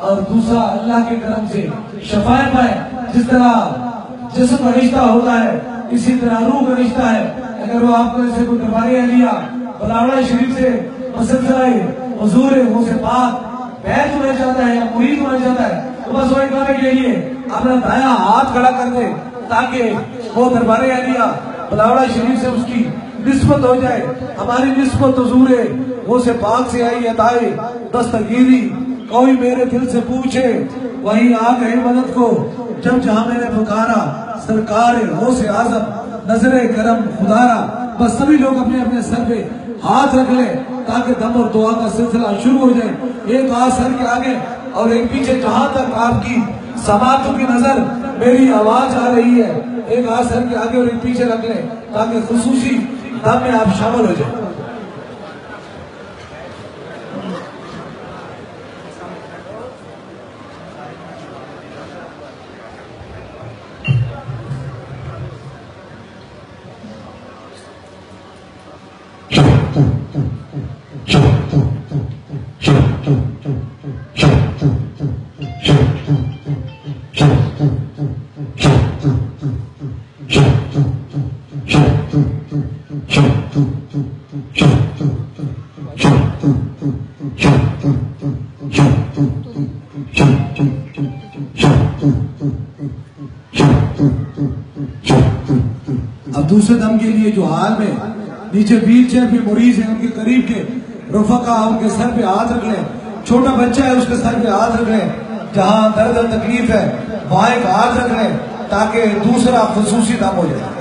और दूसरा अल्लाह के करम से शफाए पाए। जिस तरह जिस्म का रिश्ता होता है इसी तरह रूह का रिश्ता है। अगर वो आपको ऐसे कोई दरबार लिया बलावड़ा शरीफ से मसलसलाए हुजूर वो से पाक बैत होना चाहता है या मुरीद होना चाहता है तो बस वो करने के लिए अपना दाया हाथ खड़ा कर दे ताकि वो दरबार लिया बलावड़ा शरीफ से उसकी निस्बत हो जाए। हमारी निस्बत हुजूर वो से पाक से आई अताए दस्तगीरी कोई मेरे दिल से पूछे वही आ गए मदद को जब जहां मैंने पुकारा सरकार हो से आजम नजरे करम खुदारा। बस सभी लोग अपने अपने सर पे हाथ रख ले ताकि दम और दुआ का सिलसिला शुरू हो जाए। एक हाथ सर के आगे और एक पीछे। जहां तक आपकी समातों की नजर मेरी आवाज आ रही है एक हाथ सर के आगे और एक पीछे रख ले ताकि खुसूसी दम में आप शामिल हो जाए। अब दूसरे दम के लिए जो हाल में नीचे व्हील चेयर पे मरीज है उनके करीब के रफका उनके सर पे हाथ रख लें। छोटा बच्चा है उसके सर पे हाथ रख लें। जहां दर्द तकलीफ है वहां एक हाथ रख लें ताकि दूसरा खुसूसी दम हो जाए।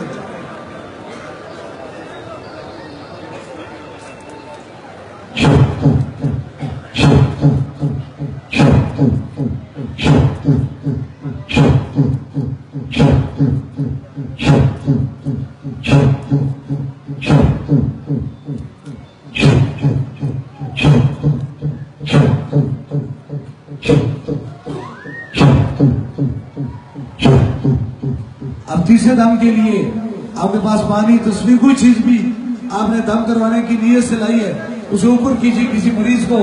अब तीसरे दम के लिए आपके पास पानी तस्वीर कोई चीज भी आपने दम करवाने की नीयत से लाई है उसे ऊपर कीजिए। किसी मरीज को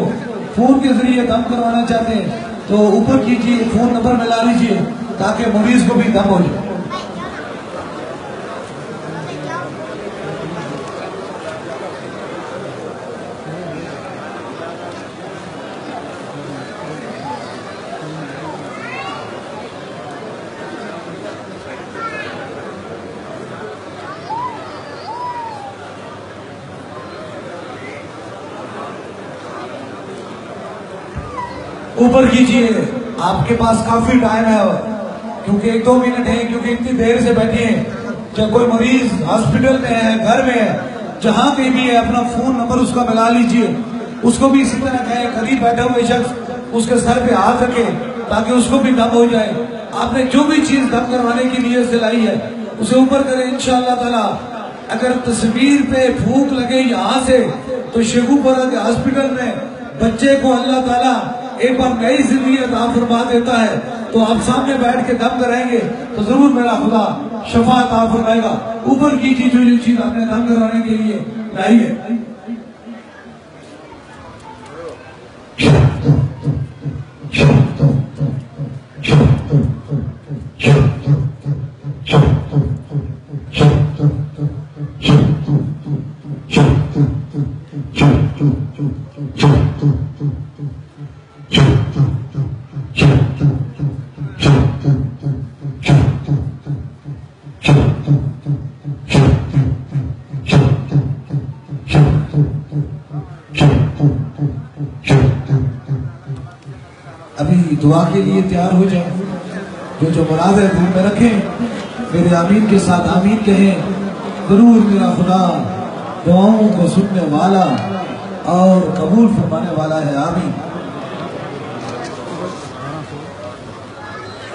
फोन के जरिए दम करवाना चाहते हैं तो ऊपर कीजिए फोन नंबर मिला लीजिए ताकि मरीज को भी दम हो जाए। ऊपर कीजिए। आपके पास काफी टाइम है क्योंकि 1-2 मिनट है क्योंकि इतनी देर से बैठे हैं। जब कोई मरीज हॉस्पिटल में है घर में है जहां पे भी है अपना फोन नंबर उसका मिला लीजिए। उसको भी इसी तरह कहें करीब बैठा हुए शख्स उसके सर पे हाथ रखे ताकि उसको भी दम हो जाए। आपने जो भी चीज दम करवाने की नीयत से लाई है उसे ऊपर करें इंशाअल्लाह ताला। अगर तस्वीर पे फूंक लगे यहाँ से तो शेखुपुरा के हॉस्पिटल में बच्चे को अल्लाह ताला एक बार नई जिंदगी अता फरमा देता है तो आप सामने बैठ के दम कराएंगे तो जरूर मेरा खुदा शफा अता फरमाएगा। ऊपर कीजिए जो चीज आपने दम करवाने के लिए लाई है। अभी दुआ के लिए तैयार हो जाए। जो मुराद है दिल में रखें। मेरे आमीन के साथ आमीन कहें। जरूर मेरा खुदा दुआओं को सुनने वाला और कबूल फरमाने वाला है। आमीन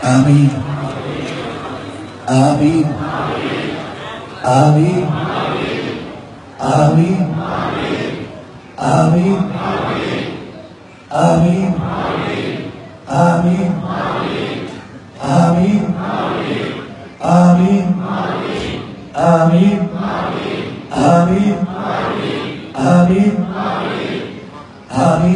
आमीन आमीन आमीन आमीन आमीन आमीन आमीन आमीन आमीन आमीन आमीन आमीन आमीन